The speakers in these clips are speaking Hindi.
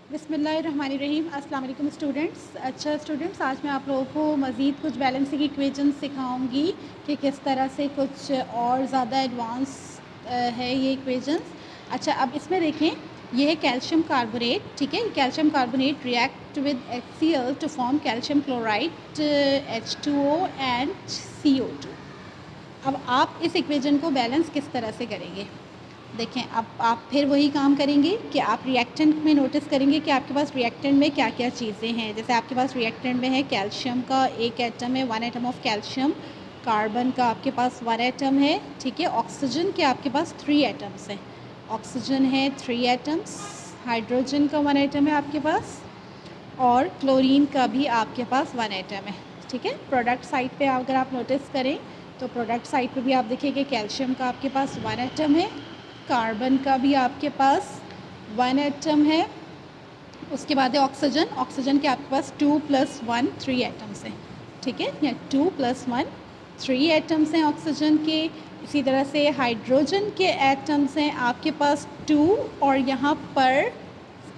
बिस्मिल्लाहिर्रहमानिर्रहीम। अस्सलाम वालेकुम स्टूडेंट्स। अच्छा स्टूडेंट्स, आज मैं आप लोगों को मज़ीद कुछ बैलेंसिंग इक्वेशन सिखाऊंगी कि किस तरह से कुछ और ज़्यादा एडवांस है ये इक्वेशंस। अच्छा, अब इसमें देखें, ये है कैल्शियम कार्बोनेट। ठीक है, calcium carbonate react with HCl to form calcium chloride H2O and CO2। अब आप इस इक्वेशन को बैलेंस किस तरह से करेंगे? देखें, अब आप फिर वही काम करेंगे कि आप रिएक्टेंट में नोटिस करेंगे कि आपके पास रिएक्टेंट में क्या क्या चीज़ें हैं। जैसे आपके पास रिएक्टेंट में है कैल्शियम का एक एटम है, 1 एटम ऑफ कैल्शियम। कार्बन का आपके पास 1 एटम है। ठीक है, ऑक्सीजन के आपके पास 3 एटम्स हैं। ऑक्सीजन है 3 एटम्स, हाइड्रोजन का 1 एटम है आपके पास, और क्लोरीन का भी आपके पास 1 एटम है। ठीक है, प्रोडक्ट साइड पे अगर आप नोटिस करें तो प्रोडक्ट साइड पे भी आप देखिए कैल्शियम का आपके पास 1 एटम है, कार्बन का भी आपके पास 1 एटम है। उसके बाद है ऑक्सीजन। ऑक्सीजन के आपके पास 2 + 1 3 एटम्स हैं। ठीक है, या 2 + 1 3 एटम्स हैं ऑक्सीजन के। इसी तरह से हाइड्रोजन के एटम्स हैं आपके पास 2, और यहाँ पर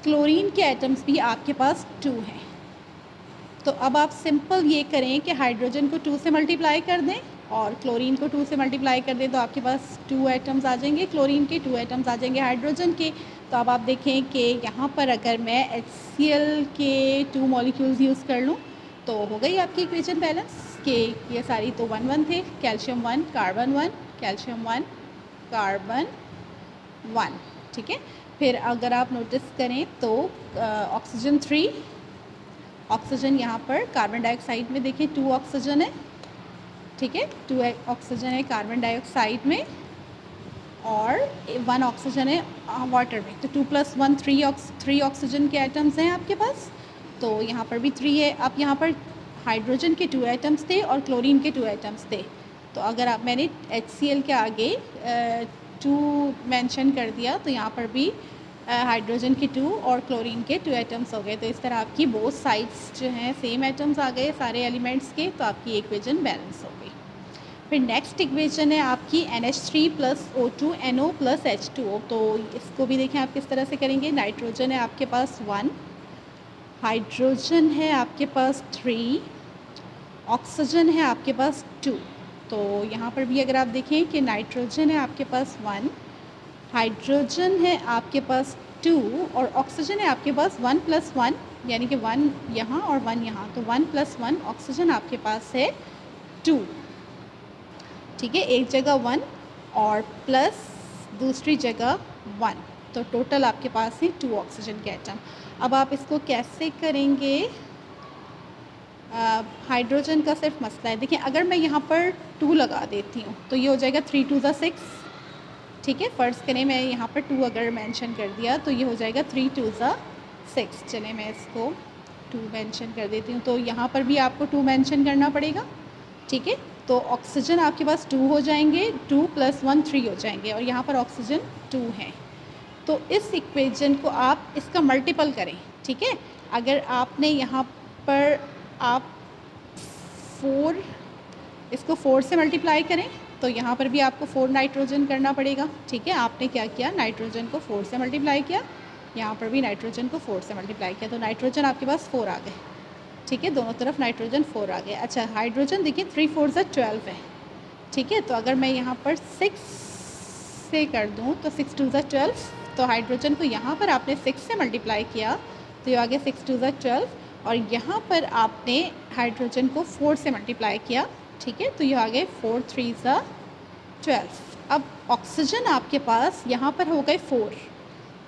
क्लोरीन के एटम्स भी आपके पास 2 हैं। तो अब आप सिंपल ये करें कि हाइड्रोजन को 2 से मल्टीप्लाई कर दें और क्लोरीन को 2 से मल्टीप्लाई कर दें, तो आपके पास 2 एटम्स आ जाएंगे क्लोरीन के, 2 एटम्स आ जाएंगे हाइड्रोजन के। तो अब आप देखें कि यहाँ पर अगर मैं HCl के 2 मॉलिक्यूल्स यूज़ कर लूँ तो हो गई आपकी इक्वेशन बैलेंस कि ये सारी तो 1 1 थे। Calcium 1 carbon 1, calcium 1 carbon 1। ठीक है, फिर अगर आप नोटिस करें तो ऑक्सीजन 3, ऑक्सीजन यहाँ पर कार्बन डाइऑक्साइड में देखिए 2 ऑक्सीजन है। ठीक है, 2 ऑक्सीजन है कार्बन डाइऑक्साइड में और 1 ऑक्सीजन है वाटर में। तो 2 + 1 3 ऑक्सीजन के एटम्स हैं आपके पास। तो यहाँ पर भी 3 है। अब यहाँ पर हाइड्रोजन के 2 एटम्स थे और क्लोरीन के 2 एटम्स थे। तो अगर आप मैंने HCl के आगे 2 मेंशन कर दिया तो यहाँ पर भी हाइड्रोजन के 2 और क्लोरीन के 2 एटम्स हो गए। तो इस तरह आपकी बोथ साइड्स जो हैं सेम एटम्स आ गए सारे एलिमेंट्स के, तो आपकी इक्वेशन बैलेंस हो गई। फिर नेक्स्ट इक्वेशन है आपकी NH3 + O2 NO + H2O। तो इसको भी देखें आप किस तरह से करेंगे। नाइट्रोजन है आपके पास 1, हाइड्रोजन है आपके पास 3, ऑक्सीजन है आपके पास 2। तो यहाँ पर भी अगर आप देखें कि नाइट्रोजन है आपके पास 1, हाइड्रोजन है आपके पास 2 और ऑक्सीजन है आपके पास 1 + 1, यानी कि 1 यहाँ और 1 यहाँ। तो 1 + 1 ऑक्सीजन आपके पास है 2। ठीक है, एक जगह 1 और प्लस दूसरी जगह 1, तो टोटल आपके पास है 2 ऑक्सीजन के एटम। अब आप इसको कैसे करेंगे? हाइड्रोजन का सिर्फ मसला है। देखिए, अगर मैं यहाँ पर 2 लगा देती हूँ तो ये हो जाएगा 3 × 2 = 6। ठीक है, फ़र्ज़ करें मैं यहाँ पर 2 अगर मेंशन कर दिया तो ये हो जाएगा 3 × 2 = 6। चलिए मैं इसको 2 मेंशन कर देती हूँ। तो यहाँ पर भी आपको 2 मेंशन करना पड़ेगा। ठीक है, तो ऑक्सीजन आपके पास 2 हो जाएंगे, 2 + 1 3 हो जाएंगे, और यहाँ पर ऑक्सीजन 2 है। तो इस इक्वेशन को आप इसका मल्टीपल करें। ठीक है, अगर आपने यहाँ पर आप 4 इसको 4 से मल्टीप्लाई करें तो यहाँ पर भी आपको 4 नाइट्रोजन करना पड़ेगा। ठीक है, आपने क्या किया, नाइट्रोजन को 4 से मल्टीप्लाई किया, यहाँ पर भी नाइट्रोजन को 4 से मल्टीप्लाई किया, तो नाइट्रोजन आपके पास 4 आ गए। ठीक है, दोनों तरफ नाइट्रोजन 4 आ गए। अच्छा, हाइड्रोजन देखिए 3 × 4 = 12 है। ठीक है, तो अगर मैं यहाँ पर 6 से कर दूँ तो 6 × 2 = 12, तो हाइड्रोजन को यहाँ पर आपने 6 से मल्टीप्लाई किया तो ये आ गया 6 × 2 = 12, और यहाँ पर आपने हाइड्रोजन को 4 से मल्टीप्लाई किया। ठीक है, तो ये आ गए 4 × 3 = 12। अब ऑक्सीजन आपके पास यहाँ पर हो गए 4।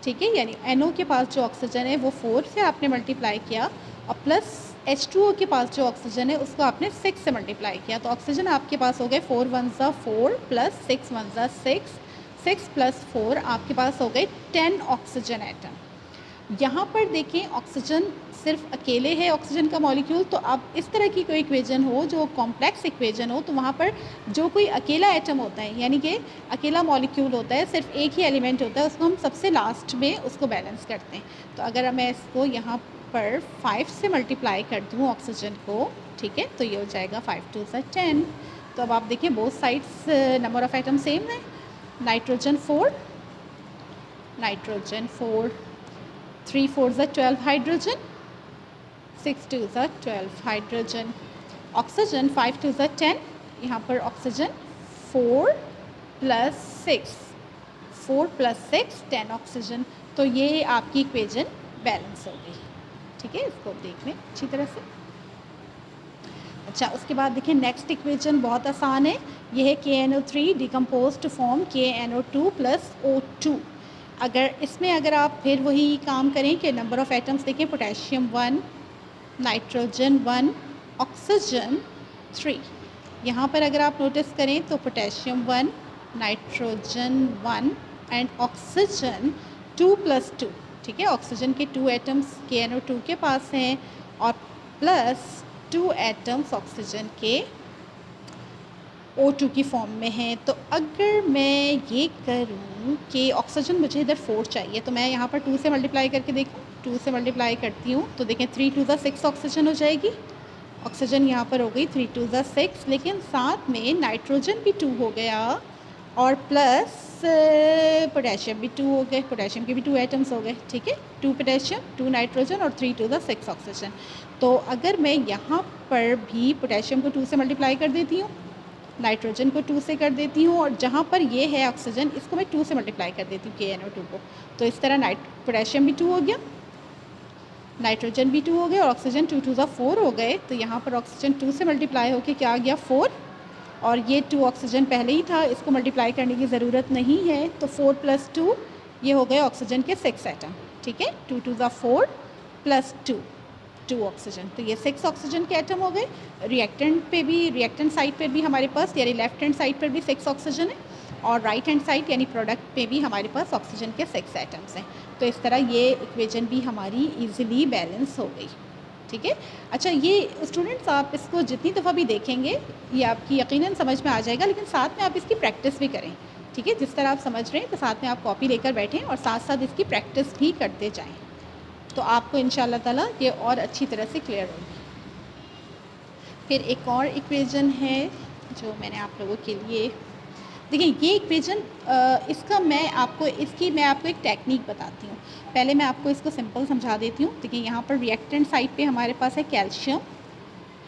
ठीक है, यानी NO के पास जो ऑक्सीजन है वो 4 से आपने मल्टीप्लाई किया, और प्लस H2O के पास जो ऑक्सीजन है उसको आपने 6 से मल्टीप्लाई किया। तो ऑक्सीजन आपके पास हो गए 4 × 1 = 4 + 6 × 1 = 6, 6 + 4 आपके पास हो गए 10 ऑक्सीजन एटम। यहाँ पर देखें, ऑक्सीजन सिर्फ अकेले है ऑक्सीजन का मॉलिक्यूल। तो अब इस तरह की कोई इक्वेशन हो जो कॉम्प्लेक्स इक्वेशन हो, तो वहाँ पर जो कोई अकेला एटम होता है, यानी कि अकेला मॉलिक्यूल होता है, सिर्फ एक ही एलिमेंट होता है, उसको हम सबसे लास्ट में उसको बैलेंस करते हैं। तो अगर मैं इसको यहाँ पर 5 से मल्टीप्लाई कर दूँ ऑक्सीजन को, ठीक है, तो ये हो जाएगा 5 × 2 = 10। तो अब आप देखिए both sides number of atom same है। नाइट्रोजन 4, 3 4 ज़ा 12 हाइड्रोजन, 6 2 ज़ा 12 हाइड्रोजन। ऑक्सीजन 5 2 ज़ा 10, यहाँ पर ऑक्सीजन 4 + 6, 4 + 6 10 ऑक्सीजन। तो ये आपकी इक्वेशन बैलेंस हो गई। ठीक है, इसको देख लें अच्छी तरह से। अच्छा, उसके बाद देखिए नेक्स्ट इक्वेशन बहुत आसान है। ये है KNO3 decompose to form KNO2 + O2। अगर आप फिर वही काम करें कि नंबर ऑफ़ एटम्स देखें, पोटेशियम 1, नाइट्रोजन 1, ऑक्सीजन 3। यहाँ पर अगर आप नोटिस करें तो पोटेशियम 1, नाइट्रोजन 1 एंड ऑक्सीजन 2 + 2। ठीक है, ऑक्सीजन के 2 एटम्स KNO2 के पास हैं और प्लस 2 एटम्स ऑक्सीजन के O2 की फॉर्म में हैं। तो अगर मैं ये करूँ कि ऑक्सीजन मुझे इधर 4 चाहिए, तो मैं यहाँ पर 2 से मल्टीप्लाई करके देखूँ। 2 से मल्टीप्लाई करती हूँ तो देखें 3 2 ज़ा 6 ऑक्सीजन हो जाएगी। ऑक्सीजन यहाँ पर हो गई 3 2 ज़ा 6, लेकिन साथ में नाइट्रोजन भी 2 हो गया और प्लस पोटेशियम भी 2 हो गए। पोटेशियम के भी 2 एटम्स हो गए। ठीक है, 2 पोटेशियम 2 नाइट्रोजन और 3 2 ज़ा 6 ऑक्सीजन। तो अगर मैं यहाँ पर भी पोटेशियम को 2 से मल्टीप्लाई कर देती हूँ, नाइट्रोजन को 2 से कर देती हूँ और जहाँ पर ये है ऑक्सीजन, इसको मैं 2 से मल्टीप्लाई कर देती हूँ KNO2 को। तो इस तरह पोटेशियम भी 2 हो गया, नाइट्रोजन भी 2 हो गए और ऑक्सीजन 2 2 ज़ा 4 हो गए। तो यहाँ पर ऑक्सीजन 2 से मल्टीप्लाई होकर क्या आ गया 4, और ये 2 ऑक्सीजन पहले ही था, इसको मल्टीप्लाई करने की ज़रूरत नहीं है। तो 4 + 2 ये हो गए ऑक्सीजन के 6 एटम। ठीक है, 2 2 ज़ा 4 + 2 ऑक्सीजन, तो ये 6 ऑक्सीजन के एटम हो गए। रिएक्टेंट साइड पे भी हमारे पास यानी लेफ्ट हैंड साइड पर भी 6 ऑक्सीजन है और राइट हैंड साइड यानी प्रोडक्ट पे भी हमारे पास ऑक्सीजन के 6 एटम्स हैं। तो इस तरह ये इक्वेशन भी हमारी इजीली बैलेंस हो गई। ठीक है। अच्छा, ये स्टूडेंट्स आप इसको जितनी दफ़ा भी देखेंगे ये आपकी यकीनन समझ में आ जाएगा, लेकिन साथ में आप इसकी प्रैक्टिस भी करें। ठीक है, जिस तरह आप समझ रहे हैं तो साथ में आप कॉपी लेकर बैठें और साथ साथ इसकी प्रैक्टिस भी करते जाएं, तो आपको इंशाअल्लाह ताला ये और अच्छी तरह से क्लियर होगी। फिर एक और इक्वेशन है जो मैंने आप लोगों के लिए, देखिए ये इक्वेशन इसका मैं आपको एक टेक्निक बताती हूँ। पहले मैं आपको इसको सिंपल समझा देती हूँ। देखिए यहाँ पर रिएक्टेंट साइड पे हमारे पास है कैल्शियम,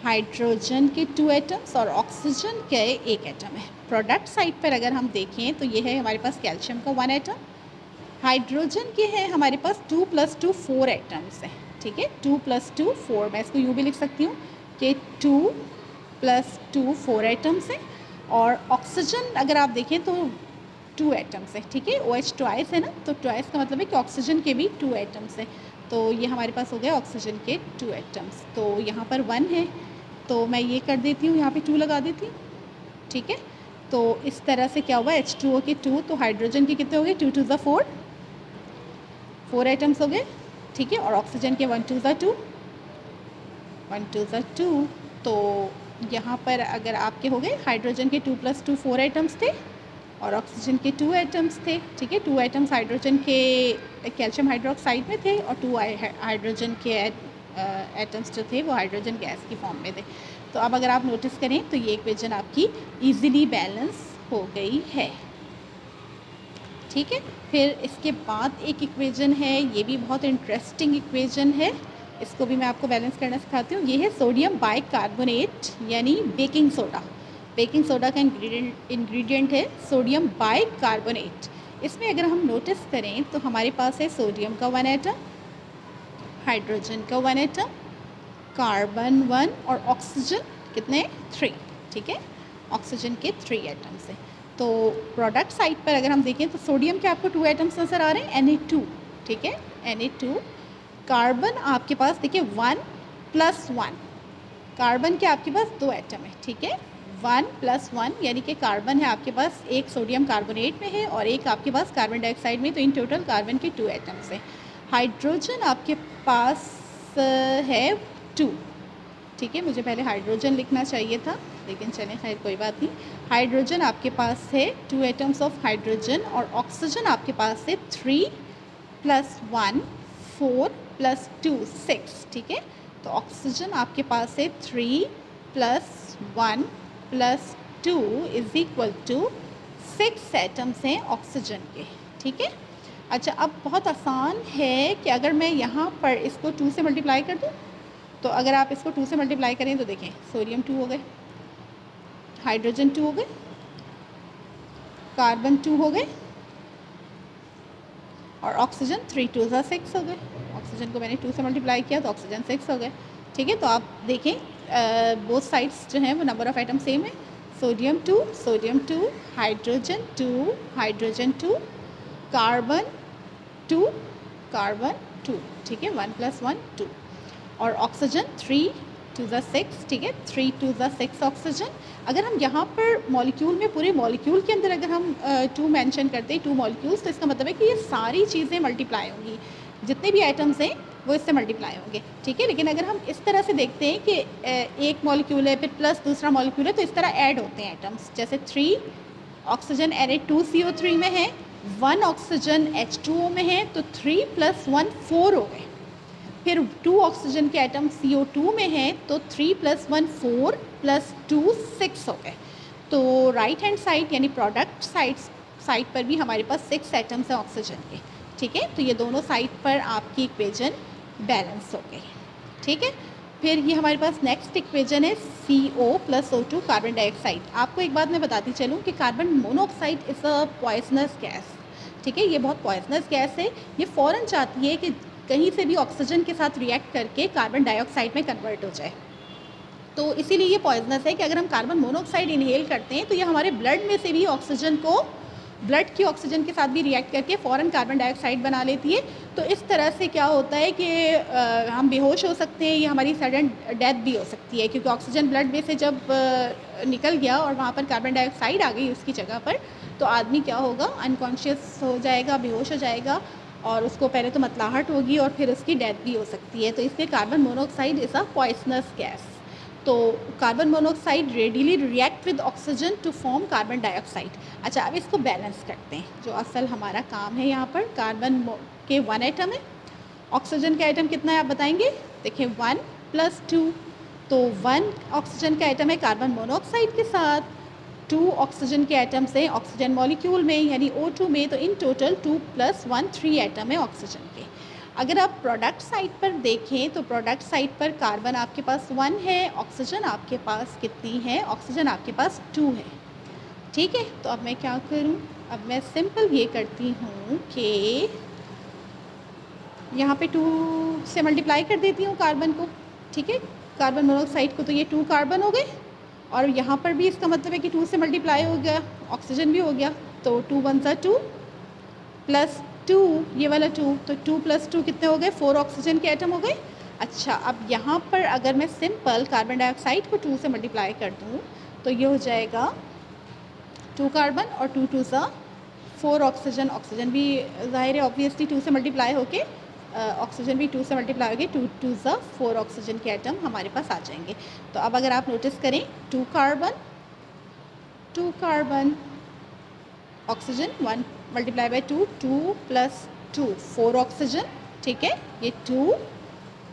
हाइड्रोजन के 2 एटम्स और ऑक्सीजन के 1 एटम है। प्रोडक्ट साइड पर अगर हम देखें तो ये है हमारे पास कैल्शियम का 1 एटम, हाइड्रोजन के हैं हमारे पास 2 + 2 4 एटम्स हैं। ठीक है, 2 + 2 4, मैं इसको यूँ भी लिख सकती हूँ कि 2 + 2 4 एटम्स हैं। और ऑक्सीजन अगर आप देखें तो 2 एटम्स है। ठीक है, OH ट्वाइस है ना, तो ट्वाइस का मतलब है कि ऑक्सीजन के भी 2 एटम्स हैं। तो ये हमारे पास हो गए ऑक्सीजन के 2 एटम्स। तो यहाँ पर 1 है तो मैं ये कर देती हूँ, यहाँ पे 2 लगा देती हूँ। ठीक है, तो इस तरह से क्या हुआ, H2O के 2, तो हाइड्रोजन के कितने हो गए 2 2 ज़ा 4, 4 एटम्स हो गए। ठीक है, और ऑक्सीजन के 1 2 ज़ा 2, 1 2 ज़ा 2। तो यहाँ पर अगर आपके हो गए हाइड्रोजन के 2 + 2 4 एटम्स थे और ऑक्सीजन के 2 एटम्स थे। ठीक है, 2 एटम्स हाइड्रोजन के कैल्शियम हाइड्रोक्साइड में थे और 2 हाइड्रोजन के एटम्स जो थे वो हाइड्रोजन गैस की फॉर्म में थे। तो अब अगर आप नोटिस करें तो ये इक्वेशन आपकी इजीली बैलेंस हो गई है। ठीक है, फिर इसके बाद एक इक्वेशन है, ये भी बहुत इंटरेस्टिंग इक्वेशन है, इसको भी मैं आपको बैलेंस करना सिखाती हूँ। ये है सोडियम बाइकार्बोनेट यानी बेकिंग सोडा। बेकिंग सोडा का इंग्रेडिएंट है सोडियम बाइकार्बोनेट। इसमें अगर हम नोटिस करें तो हमारे पास है सोडियम का 1 एटम, हाइड्रोजन का 1 एटम, कार्बन 1 और ऑक्सीजन कितने 3। ठीक है, ऑक्सीजन के 3 एटम्स हैं। तो प्रोडक्ट साइड पर अगर हम देखें तो सोडियम के आपको 2 एटम्स नज़र आ रहे हैं, Na2। ठीक है, Na2। कार्बन आपके पास देखिए 1 + 1, कार्बन के आपके पास 2 एटम है। ठीक है, 1 + 1 यानी कि कार्बन है आपके पास, एक सोडियम कार्बोनेट में है और एक आपके पास कार्बन डाइऑक्साइड में, तो इन टोटल कार्बन के 2 एटम्स हैं। हाइड्रोजन आपके पास है 2। ठीक है, मुझे पहले हाइड्रोजन लिखना चाहिए था लेकिन चलें खैर कोई बात नहीं। हाइड्रोजन आपके पास है 2 एटम्स ऑफ हाइड्रोजन और ऑक्सीजन आपके पास है 3 + 1 4 + 2 6। ठीक है, तो ऑक्सीजन आपके पास है 3 + 1 + 2 = 6 एटम्स हैं ऑक्सीजन के। ठीक है, अच्छा, अब बहुत आसान है कि अगर मैं यहाँ पर इसको 2 से मल्टीप्लाई कर दूँ, तो अगर आप इसको 2 से मल्टीप्लाई करें तो देखें सोडियम 2 हो गए, हाइड्रोजन 2 हो गए, कार्बन 2 हो गए और ऑक्सीजन 3 2 6 हो गए। ऑक्सीजन को मैंने 2 से मल्टीप्लाई किया तो ऑक्सीजन 6 हो गए। ठीक है, तो आप देखें बोथ साइड्स जो हैं वो नंबर ऑफ़ आइटम सेम है। Sodium 2, hydrogen 2, carbon 2, carbon 2। ठीक है, 1 + 1 2 और ऑक्सीजन 3 2 6। ठीक है, 3 2 6 ऑक्सीजन। अगर हम यहाँ पर मॉलिक्यूल में पूरे मॉलिक्यूल के अंदर अगर हम 2 मेंशन करते हैं, 2 मॉलिक्यूल्स, तो इसका मतलब है कि ये सारी चीज़ें मल्टीप्लाई होंगी, जितने भी आइटम्स हैं वो इससे मल्टीप्लाई होंगे। ठीक है, लेकिन अगर हम इस तरह से देखते हैं कि एक मॉलिक्यूल है फिर प्लस दूसरा मॉलिक्यूल है, तो इस तरह ऐड होते हैं आइटम्स। जैसे 3 ऑक्सीजन Na2CO3 में है, 1 ऑक्सीजन H2O में है, तो 3 + 1 4 हो गए। फिर 2 ऑक्सीजन के आइटम CO2 में है, तो 3 + 1 4 + 2 6 हो गए। तो राइट हैंड साइड यानी प्रोडक्ट साइड पर भी हमारे पास 6 आइटम्स हैं ऑक्सीजन के। ठीक है, तो ये दोनों साइड पर आपकी इक्वेशन बैलेंस हो गई। ठीक है, फिर ये हमारे पास नेक्स्ट इक्वेशन है CO + O2 कार्बन डाइऑक्साइड। आपको एक बात मैं बताती चलूँ कि carbon monoxide is a poisonous gas. ठीक है, ये बहुत पॉइजनस गैस है। ये फ़ौरन चाहती है कि कहीं से भी ऑक्सीजन के साथ रिएक्ट करके कार्बन डाइऑक्साइड में कन्वर्ट हो जाए। तो इसीलिए ये पॉइजनस है कि अगर हम कार्बन मोनोऑक्साइड इनहेल करते हैं तो ये हमारे ब्लड में से भी ऑक्सीजन को, ब्लड की ऑक्सीजन के साथ भी रिएक्ट करके फ़ौरन कार्बन डाइऑक्साइड बना लेती है। तो इस तरह से क्या होता है कि हम बेहोश हो सकते हैं, ये हमारी सडन डेथ भी हो सकती है, क्योंकि ऑक्सीजन ब्लड में से जब निकल गया और वहाँ पर कार्बन डाइऑक्साइड आ गई उसकी जगह पर, तो आदमी क्या होगा, अनकॉन्शियस हो जाएगा, बेहोश हो जाएगा और उसको पहले तो मतलाहट होगी और फिर उसकी डेथ भी हो सकती है। तो इसलिए carbon monoxide is a poisonous gas. तो carbon monoxide readily react with oxygen to form carbon dioxide. अच्छा, अब इसको बैलेंस करते हैं। जो असल हमारा काम है यहाँ पर, कार्बन के 1 आइटम है, ऑक्सीजन का आइटम कितना है आप बताएंगे? देखिए 1 + 2, तो 1 ऑक्सीजन का आइटम है कार्बन मोनोऑक्साइड के साथ, 2 ऑक्सीजन के आइटम्स हैं ऑक्सीजन मॉलिक्यूल में यानी O2 में, तो इन टोटल 2 + 1 3 आइटम है ऑक्सीजन के। अगर आप प्रोडक्ट साइड पर देखें तो प्रोडक्ट साइड पर कार्बन आपके पास 1 है, ऑक्सीजन आपके पास कितनी है? ऑक्सीजन आपके पास 2 है। ठीक है, तो अब मैं क्या करूं? अब मैं सिंपल ये करती हूँ कि यहाँ पे 2 से मल्टीप्लाई कर देती हूँ कार्बन को। ठीक है, कार्बन मोनोऑक्साइड को, तो ये 2 कार्बन हो गए और यहाँ पर भी इसका मतलब है कि 2 से मल्टीप्लाई हो गया, ऑक्सीजन भी हो गया, तो 2 × 1 = 2 + 2 ये वाला 2, तो 2 + 2 कितने हो गए? 4 ऑक्सीजन के आइटम हो गए। अच्छा, अब यहाँ पर अगर मैं सिंपल कार्बन डाइऑक्साइड को 2 से मल्टीप्लाई कर दूँ तो ये हो जाएगा 2 कार्बन और 2 2 4 ऑक्सीजन। ऑक्सीजन भी ज़ाहिर है ऑब्वियसली 2 से मल्टीप्लाई होके ऑक्सीजन भी 2 से मल्टीप्लाई होके 2 2 4 ऑक्सीजन के आइटम हमारे पास आ जाएंगे। तो अब अगर आप नोटिस करें 2 कार्बन ऑक्सीजन 1 × 2 2 + 2 4 ऑक्सीजन। ठीक है, ये 2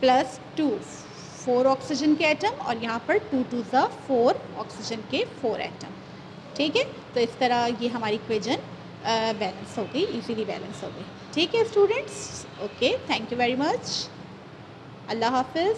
+ 2 4 ऑक्सीजन के आइटम और यहाँ पर 2 2 4 ऑक्सीजन के 4 आइटम। ठीक है, तो इस तरह ये हमारी इक्वेशन बैलेंस हो गई, इजीली बैलेंस हो गई। ठीक है students, okay, thank you very much, अल्लाह हाफिज़।